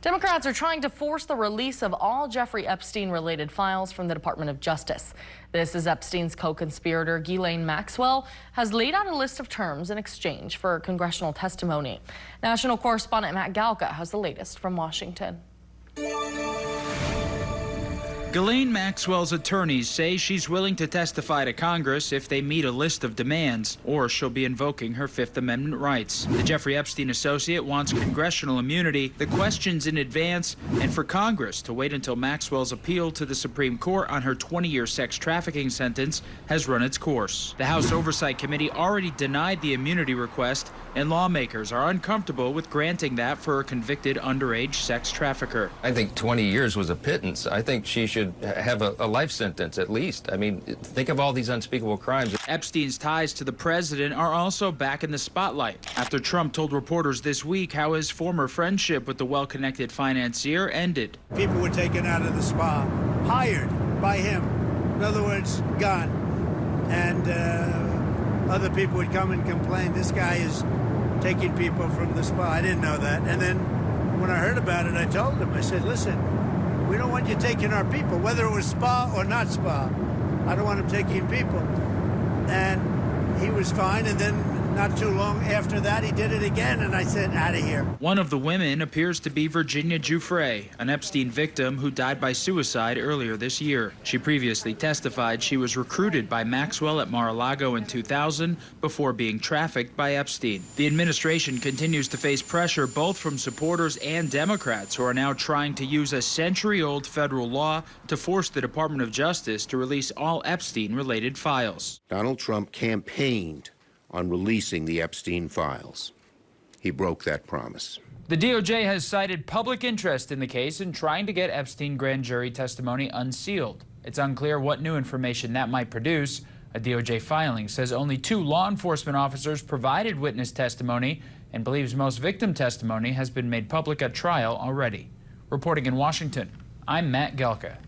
Democrats are trying to force the release of all Jeffrey Epstein-related files from the Department of Justice. This is Epstein's co-conspirator, Ghislaine Maxwell, has laid out a list of terms in exchange for congressional testimony. National correspondent Matt Galka has the latest from Washington. Ghislaine Maxwell's attorneys say she's willing to testify to Congress if they meet a list of demands, or she'll be invoking her Fifth Amendment rights. The Jeffrey Epstein associate wants congressional immunity, the questions in advance, and for Congress to wait until Maxwell's appeal to the Supreme Court on her 20-year sex trafficking sentence has run its course. The House Oversight Committee already denied the immunity request, and lawmakers are uncomfortable with granting that for a convicted underage sex trafficker. I think 20 years was a pittance. I think she should have a life sentence at least. I mean, think of all these unspeakable crimes. Epstein's ties to the president are also back in the spotlight after Trump told reporters this week how his former friendship with the well-connected financier ended. People were taken out of the spa, hired by him. In other words, gone. And other people would come and complain, this guy is taking people from the spa. I didn't know that. And then when I heard about it, I told him, I said, listen, we don't want you taking our people, whether it was spa or not spa. I don't want him taking people. And he was fine, and then not too long after that, he did it again, and I said, out of here. One of the women appears to be Virginia Giuffre, an Epstein victim who died by suicide earlier this year. She previously testified she was recruited by Maxwell at Mar-a-Lago in 2000 before being trafficked by Epstein. The administration continues to face pressure both from supporters and Democrats who are now trying to use a century-old federal law to force the Department of Justice to release all Epstein-related files. Donald Trump campaigned on releasing the Epstein files. He broke that promise. The DOJ has cited public interest in the case in trying to get Epstein grand jury testimony unsealed. It's unclear what new information that might produce. A DOJ filing says only 2 law enforcement officers provided witness testimony and believes most victim testimony has been made public at trial already. Reporting in Washington, I'm Matt Galka.